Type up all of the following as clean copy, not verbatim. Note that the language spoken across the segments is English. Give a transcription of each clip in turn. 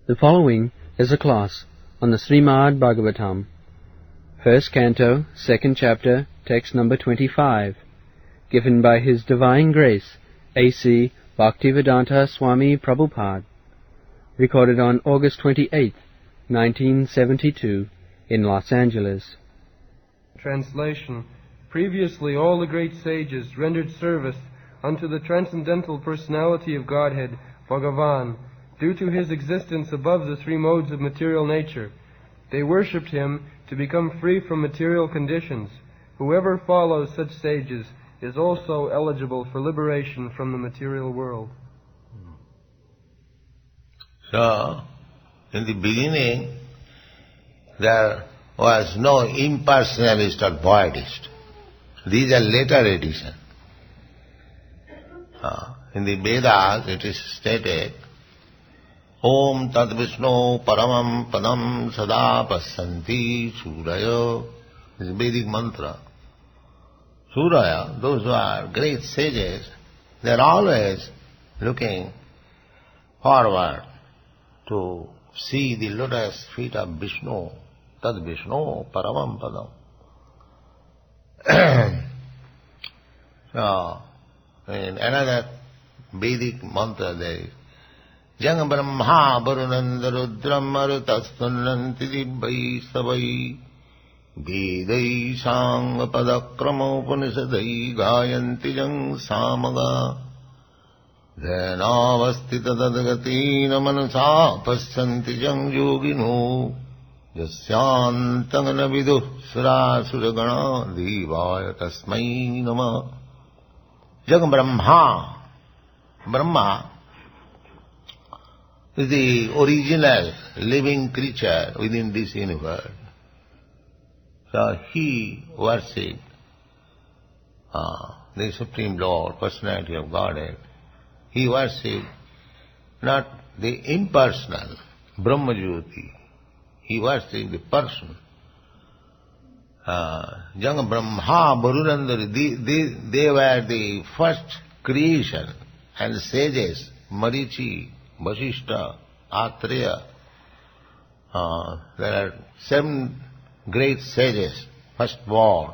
The following is a class on the Śrīmad-Bhāgavatam, First Canto, Second Chapter, Text number 25, given by His Divine Grace, A.C. Bhaktivedanta Swami Prabhupada, recorded on August 28, 1972, in Los Angeles. Translation. Previously all the great sages rendered service unto the transcendental personality of Godhead, Bhagavan, due to his existence above the three modes of material nature. They worshipped him to become free from material conditions. Whoever follows such sages is also eligible for liberation from the material world. So, in the beginning, there was no impersonalist or voidist. These are later addition. In the Vedas it is stated, Om Tad Vishnu Paramam Padam Sada Pasyanti Suraya. This is Vedic mantra. Suraya, those who are great sages, they are always looking forward to see the lotus feet of Vishnu, Tad Vishnu Paramam Padam. So, in another Vedic mantra there is, Jang Brahma Varunanda Rudram Marutastunanti Dibbhai Savai Vedai Sanga Padakrama Upanishadai Gayanti Jang Samaga Dhenavastita Dadagatina Manasa Pasyanti Jang Yogino Yasyantangana Vidu Sura Suragana Divaya Tasmai Nama. Jang Brahma, Brahma is the original living creature within this universe. So he worshipped the Supreme Lord, Personality of Godhead. He worshipped not the impersonal Brahma Jyoti. He worshipped the person. Young Brahma, Varunandari, they were the first creation, and sages, Marichi, Vasishta, Atreya. There are 7 great sages, first born.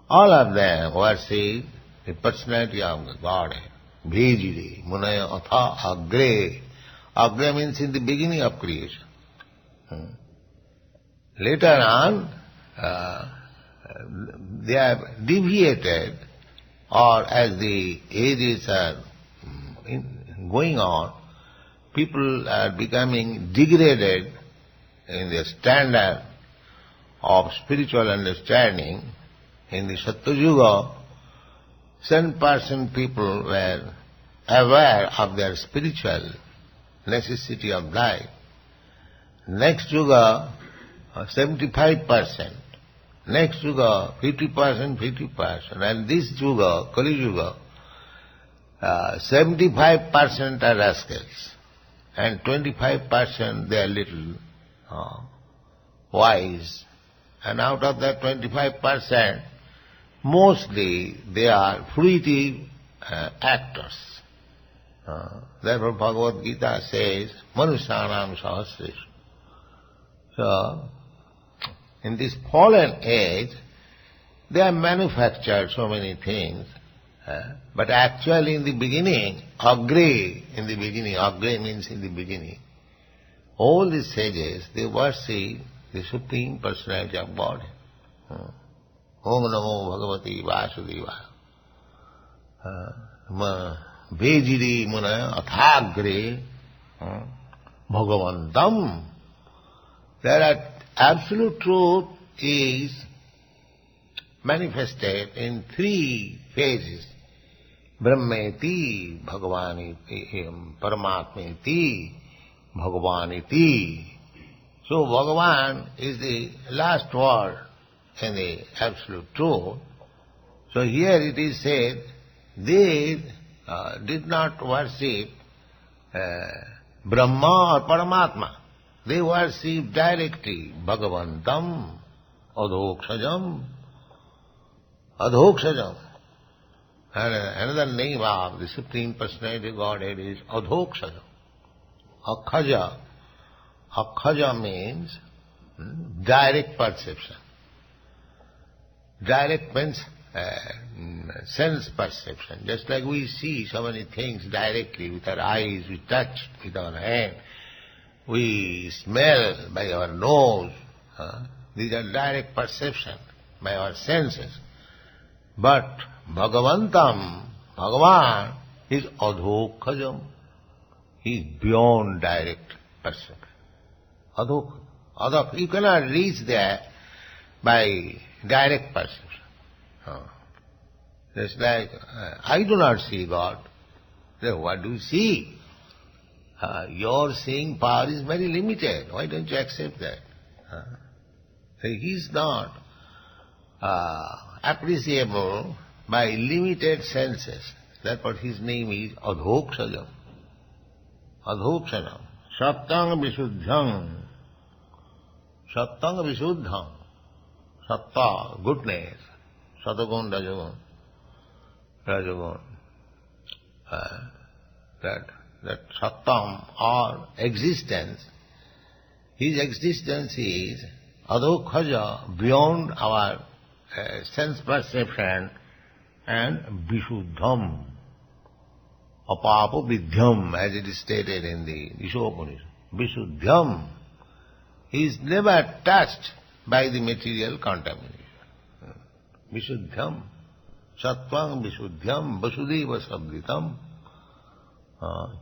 All of them worship the personality of Godhead. Bhejire, Munaya, Atha, Agre. Agre means in the beginning of creation. Later on, they have deviated, or as the ages are going on, people are becoming degraded in their standard of spiritual understanding. In the Satyuga, 7% people were aware of their spiritual necessity of life. Next Yuga, 75%. Next Yuga, 50%, and this Yuga, Kali Yuga, 75% are rascals, and 25% they are little wise. And out of that 25%, mostly they are fruitive actors. Therefore Bhagavad Gita says, Manusyanam Sahasreshu. So, in this fallen age, they have manufactured so many things, but actually in the beginning, Agre means in the beginning, all the sages, they worship the Supreme Personality of God. Om Namo Bhagavati Vasudevaya. Bhejiri Munaya Athagre Bhagavantam. There are absolute truth is manifested in 3 phases. Brahmeti, Bhagavaniti, Paramatmeti, Bhagavaniti. So Bhagavan is the last word in the absolute truth. So here it is said, they did not worship Brahma or Paramatma. They worship directly Bhagavantam, Adhokshajam. And another name of the Supreme Personality of Godhead is Adhokshajam. Akhaja Akhaja means direct perception. Direct means sense perception. Just like we see so many things directly with our eyes, we touch with our hand, we smell by our nose. These are direct perception by our senses. But Bhagavantam, Bhagavan, is adhokhajam. He is beyond direct perception. Adhok. You cannot reach there by direct perception. Just like, I do not see God. Then what do you see? Your seeing power is very limited. Why don't you accept that? So he is not appreciable by limited senses. That's what his name is, adhokshajam. Adhokshanam. Sattang visuddham. Sattang visuddham. Satta, goodness. Satagun, rajagun. Rajagun. That sattam or existence, his existence is adhokhaja, beyond our sense perception, and vishuddham, apapo vidhyam, as it is stated in the Ishopanishad. Vishuddham, he is never touched by the material contamination. Vishuddham, sattvang vishuddhyam, vasudeva sabditam.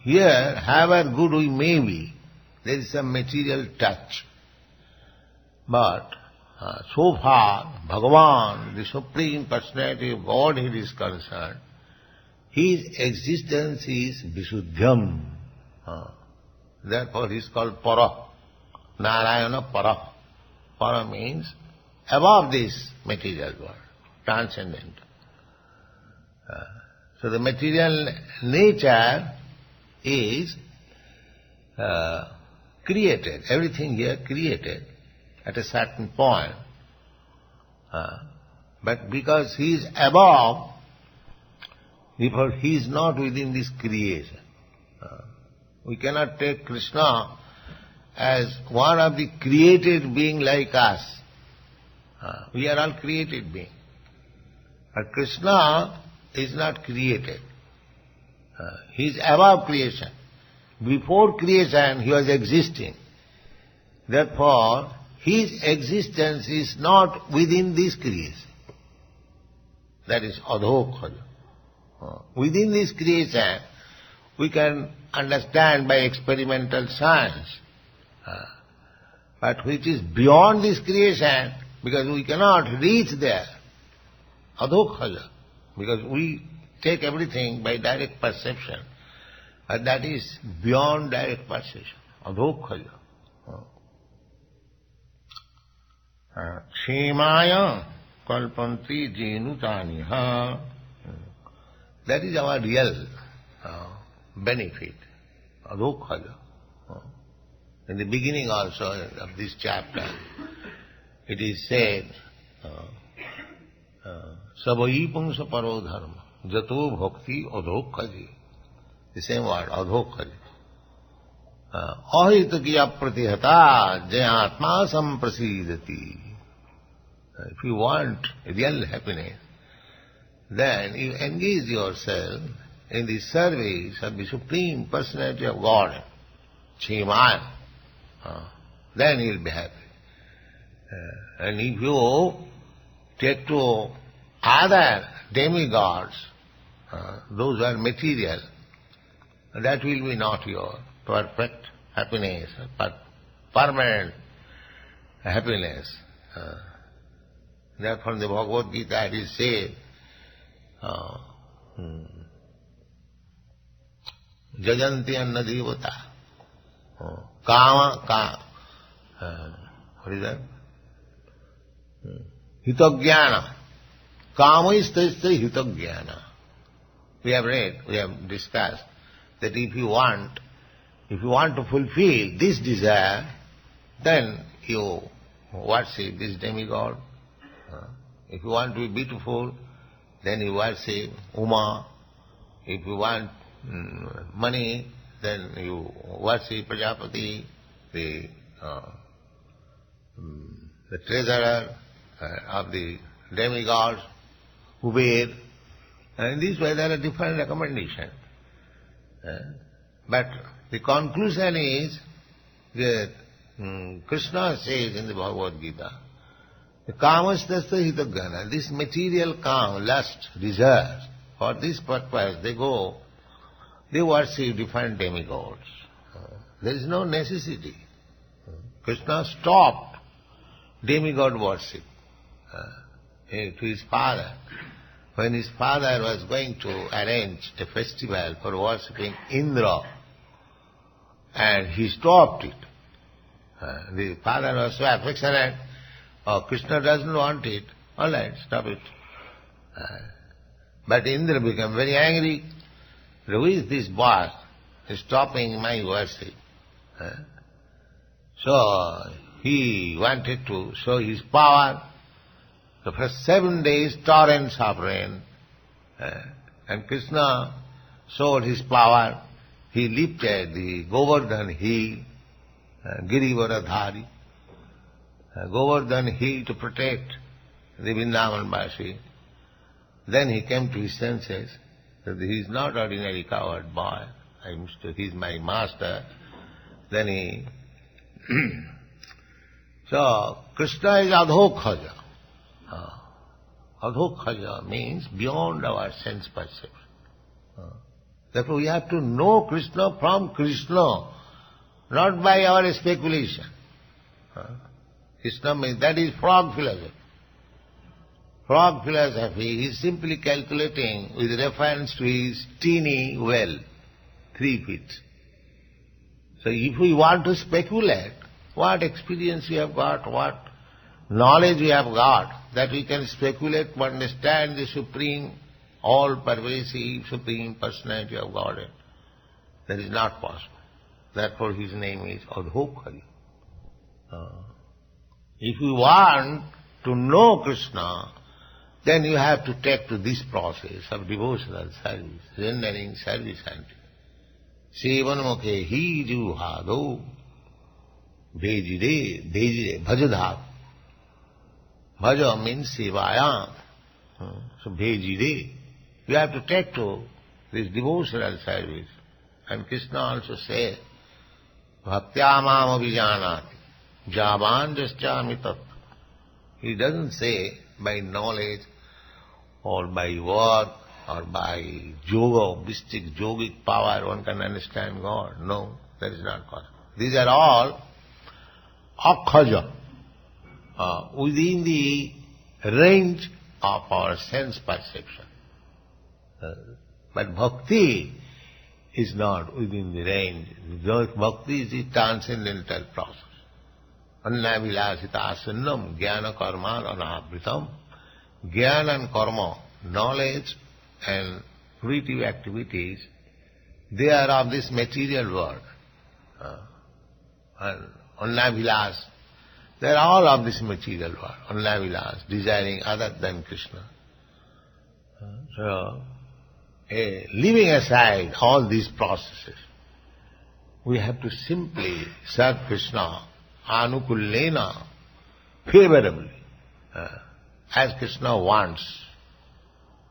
Here, however good we may be, there is some material touch. But so far, Bhagavan, the Supreme Personality of Godhead is concerned, his existence is Visuddhyam. Therefore he is called Para. Narayana Para. Para means above this material world, transcendent. So the material nature is created, everything here created at a certain point. But because he is above, therefore he is not within this creation. We cannot take Krishna as one of the created being like us. We are all created beings. But Krishna is not created. He is above creation. Before creation he was existing. Therefore, his existence is not within this creation. That is adhokhaja. Within this creation, we can understand by experimental science. But which is beyond this creation, because we cannot reach there. Adhokhaja. Because we take everything by direct perception. But that is beyond direct perception. Adhokhaja. Kshemaya kalpanti jenutaniha. That is our real benefit. Adhokhaja. In the beginning also of this chapter, it is said, Savaipamsa paro dharma, jato bhakti adhokhaji. The same word, adhokhaji. Ahita kiya pratihata jayatma samprasidati. If you want real happiness, then you engage yourself in the service of the Supreme Personality of God, Shrimad. Then you will be happy. And if you take to other demigods, those who are material, that will be not your perfect happiness, but permanent happiness. Therefore in the Bhagavad Gita it is said, Jajanti anna devata. Kama, what is that? Hitagyana. Kama is hitagyana. We have read, we have discussed that if you want to fulfill this desire, then you worship this demigod. If you want to be beautiful, then you worship Uma. If you want money, then you worship Prajapati. the treasurer of the demigods, Kuber, and in this way there are different recommendations. But the conclusion is that Krishna says in the Bhagavad Gita, Kamastasya hitagana, this material calm, lust, desire, for this purpose they worship different demigods. There is no necessity. Krishna stopped demigod worship to his father. When his father was going to arrange a festival for worshipping Indra, and he stopped it. The father was so affectionate, Krishna doesn't want it, all right, stop it. But Indra became very angry. Who is this boss stopping my worship? So he wanted to show his power. So for 7 days torrents of rain, and Krishna showed his power. He lifted the Govardhan hill, Girivaradhari, Govardhan hill to protect the Vrindavan-Vasi. Then he came to his senses that he is not ordinary coward boy. He is my master. Then he... So, Krishna is adhokhaja. Adhokhaja means beyond our sense perception. Therefore we have to know Krishna from Krishna, not by our speculation. Krishna means, that is frog philosophy. Frog philosophy is simply calculating with reference to his teeny well, 3 feet. So if we want to speculate, what experience we have got, what knowledge we have got, that we can speculate to understand the supreme, all-pervasive, supreme personality of Godhead, that is not possible. Therefore his name is Adhokari. If you want to know Krishna, then you have to take to this process of devotional service, rendering service unto him. Sevanmukhe hi juhado bhejire bhajadhav. Bhaja means sevaya. So bhejire. You have to take to this devotional service. And Krishna also says, bhaktyamam abhijanati javan jaschami tat. He doesn't say by knowledge or by work or by yoga, mystic, yogic power one can understand God. No, that is not possible. These are all akhaja, within the range of our sense perception. But bhakti is not within the range. Bhakti is the transcendental process. Annavilasita asannam jnana karma anavritam. Jnana and karma, knowledge and fruitive activities, they are of this material world. And annavilas, they are all of this material world. Annavilas, desiring other than Krishna. So, leaving aside all these processes, we have to simply serve Krishna anukullena, favorably, as Krishna wants.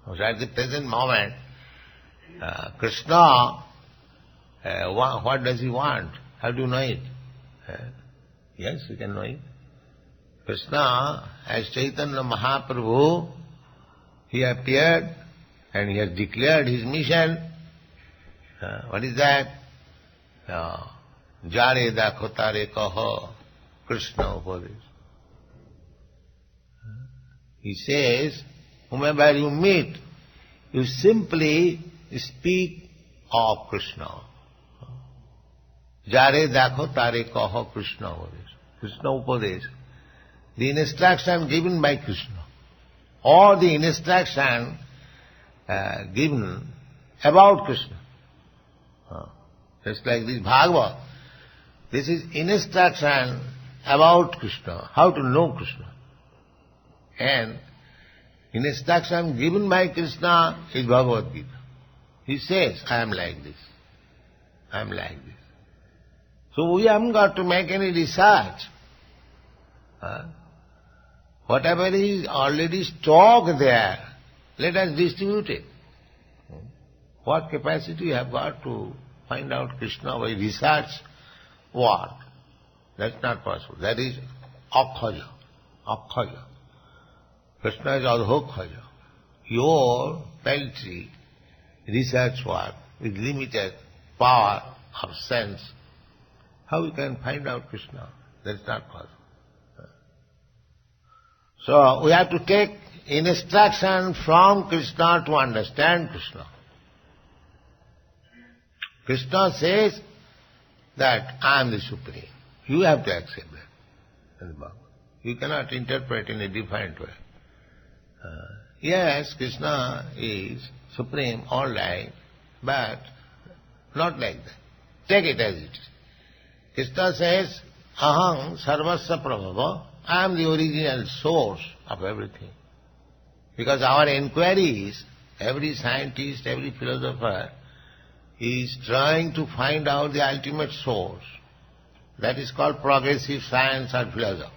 So at the present moment, Krishna, what does he want? How do you know it? Yes, you can know it. Krishna, as Chaitanya Mahaprabhu, he appeared and he has declared his mission. What is that? Jare dakho tare kaho Krishna upadesh. He says, whomever you meet, you simply speak of Krishna. Jare dakho tare kaho Krishna upadesh. Krishna upadesh. The instruction given by Krishna, or the instruction given about Krishna. Just like this Bhagavad. This is instruction about Krishna, how to know Krishna. And instruction given by Krishna is Bhagavad Gita. He says, I am like this. I am like this. So we haven't got to make any research. Whatever is already stocked there, let us distribute it. What capacity you have got to find out Krishna by research? What? That's not possible. That is akhaja. Akhaja. Krishna is adhokhaja. Your paltry research work with limited power of sense, how you can find out Krishna? That's not possible. So we have to take instruction from Krishna to understand Krishna. Krishna says that I am the Supreme. You have to accept that. You cannot interpret in a different way. Yes, Krishna is Supreme, all right, but not like that. Take it as it is. Krishna says, Aham sarvasya prabhava, I am the original source of everything. Because our inquiries, every scientist, every philosopher is trying to find out the ultimate source. That is called progressive science or philosophy.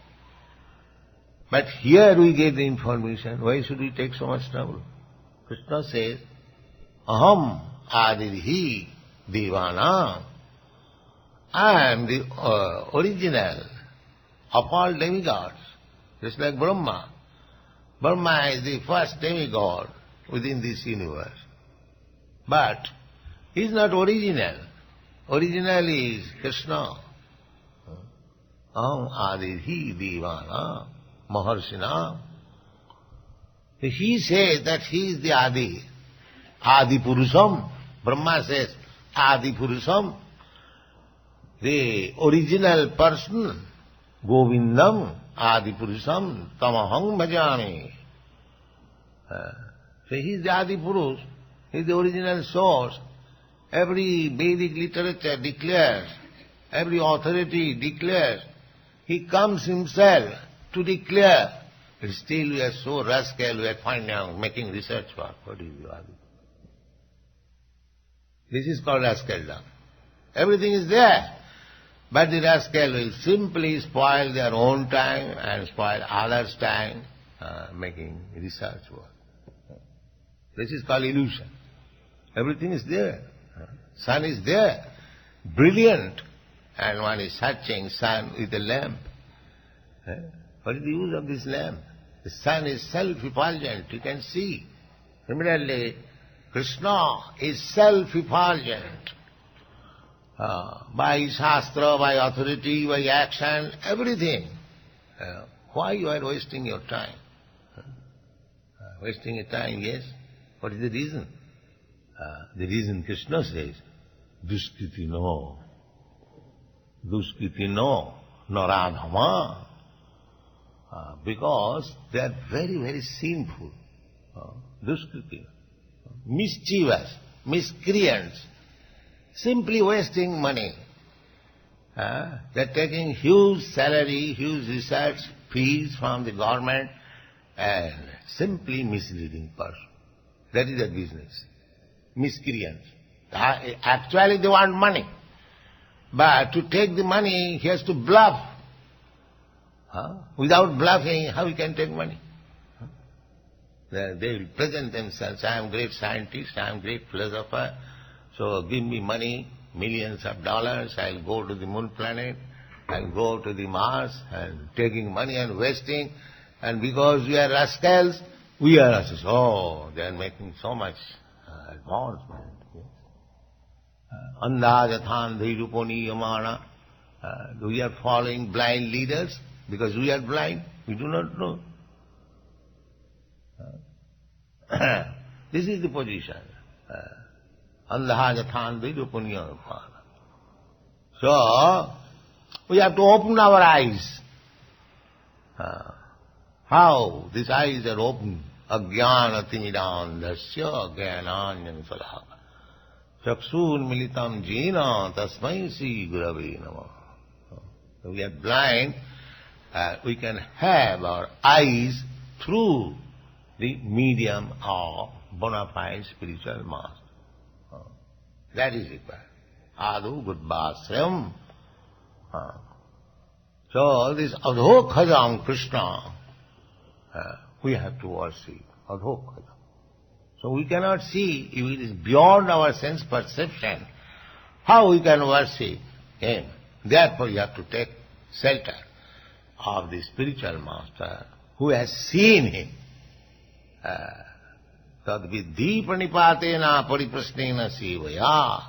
But here we get the information. Why should we take so much trouble? Krishna says, Aham adirhi devana. I am the original of all demigods. Just like Brahma. Brahma is the first demigod within this universe. But he is not original. Original is Krishna. Aham adirhi devana maharshina. He says that he is the Adi. Adi Purusham. Brahma says Adi Purusham. The original person, Govindam, Adi Purusham, Tamaham Bhajami. So he is the Adi Purush, he is the original source. Every Vedic literature declares, every authority declares, he comes himself to declare. But still we are so rascal, we are finding out, making research work. What is the Adi? This is called rascaldom. Everything is there. But the rascal will simply spoil their own time and spoil others' time making research work. This is called illusion. Everything is there. Sun is there, brilliant, and one is searching sun with a lamp. What is the use of this lamp? The sun is self-effulgent, you can see. Similarly, Krishna is self-effulgent. By Shastra, by authority, by action, everything. Why you are wasting your time? Wasting your time, yes. What is the reason? The reason Krishna says, Duskriti no. Duskriti no. Naradhama. Because they are very, very sinful. Duskriti. Mischievous. Miscreants. Simply wasting money. They are taking huge salary, huge research fees from the government and simply misleading person. That is their business. Miscreants. Actually they want money. But to take the money, he has to bluff. Without bluffing, how he can take money? They will present themselves, I am great scientist, I am great philosopher, so give me money, millions of dollars, I'll go to the moon planet, I'll go to the Mars, and taking money and wasting, and because we are rascals, we are rascals. Oh, they are making so much advancement. Andha jathandhi ruponi yamana. We are following blind leaders because we are blind, we do not know. This is the position. Andha jathandhi ruponi yamana. So, we have to open our eyes. How? These eyes are open. Ajnana timidandasya jnananjana salaka. Chakshun militam jena tasmai sri gurave namah. We are blind. We can have our eyes through the medium of bona fide spiritual master. That is required. Adu buddhasrayam So this iandKṛṣṇa Krishna, we have to worship. iandKṛṣṇa. So we cannot see, if it is beyond our sense perception, how we can worship him. Therefore you have to take shelter of the spiritual master who has seen him. Tad vidhi pranipatena pariprasnena sivaya.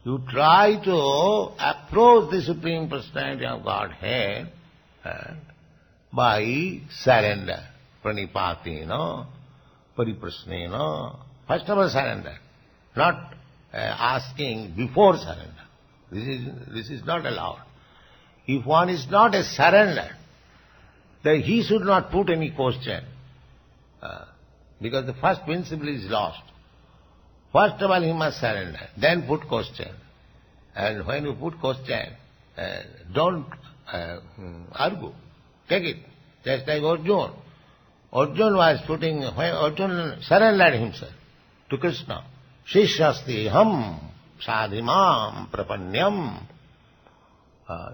You try to approach the Supreme Personality of Godhead by surrender. Pranipatena pariprasnena. First of all surrender, not asking before surrender. This is not allowed. If one is not a surrender, then he should not put any question. Because the first principle is lost. First of all he must surrender, then put question. And when you put question, don't argue. Take it. Just like Arjuna. Arjuna was when Arjuna surrendered himself to Krishna. Shishyasti ham sadhimam prapanyam.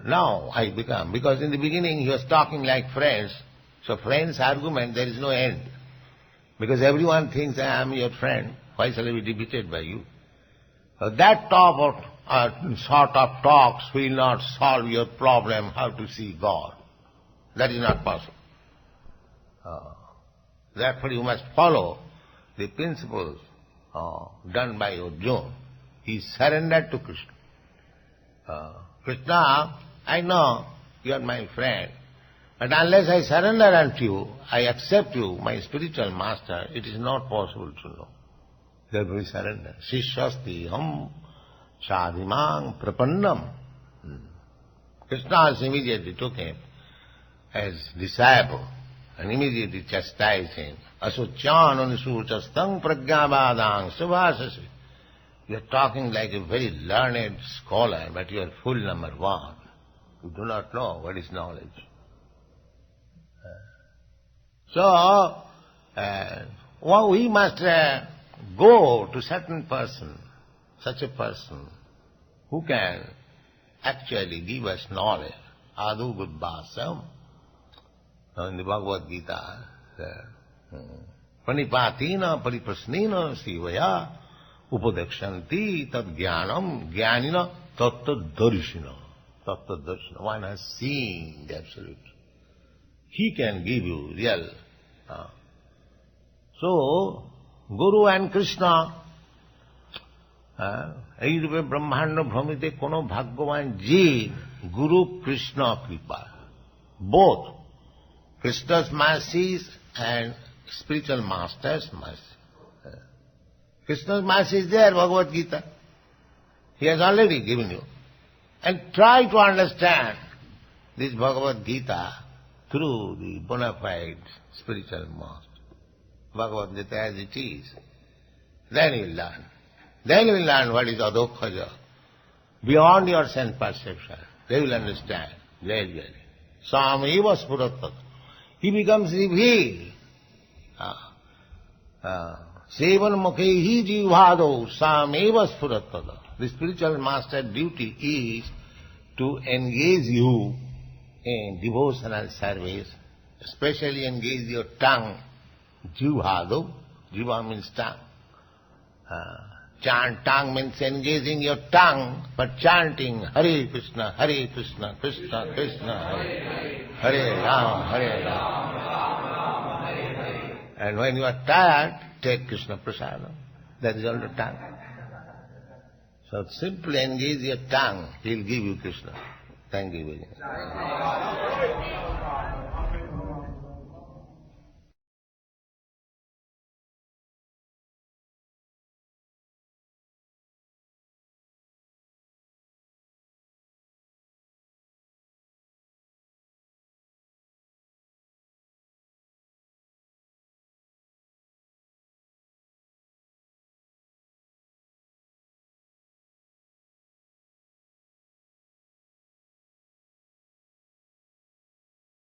Now I become. Because in the beginning he was talking like friends. So friends' argument, there is no end. Because everyone thinks I am your friend. Why shall I be defeated by you? So that sort of talks will not solve your problem how to see God. That is not possible. Therefore you must follow the principles done by Arjuna. He surrendered to Krishna. Krishna, I know you are my friend, but unless I surrender unto you, I accept you, my spiritual master, it is not possible to know. Therefore we surrender. Shishyasti ham sadhimang prapannam. Krishna immediately took him as disciple and immediately chastised him. Asucyananusūchastang pragyāvādāṃ subhāsasi. You are talking like a very learned scholar, but you are fool number one. You do not know what is knowledge. So, we must go to certain person, such a person, who can actually give us knowledge. Ādu buddhāsam. In the Bhagavad Gita, pranipātina pariprasnena sivaya upadekshanti tad jnanam jnanina tattva darshina. Tattva darshina. One has seen the Absolute. He can give you real. So, Guru and Krishna, ei rupe brahmanda bhramite kono bhagyavan je Guru Krishna kripa. Both Krishna's mercies and spiritual master's mercy. Krishna's mercy is there, Bhagavad Gita. He has already given you. And try to understand this Bhagavad Gita through the bona fide spiritual master. Bhagavad Gita as it is. Then you will learn. Then you will learn what is iandKṛṣṇa. Beyond your sense perception. They will understand. Gradually. Sameva spuratat. He becomes revealed. Sevan mukhehi jivhado sameva spuratat. The spiritual master duty is to engage you in devotional service, especially engage your tongue. Jivhado. Jiva means tongue. Tongue means engaging your tongue, but chanting Hare Krishna, Krishna Krishna, Hare Hare Ram, Hare Ram. And when you are tired, take Krishna Prasada. That is all the tongue. So simply engage your tongue, he will give you Krishna. Thank you very much.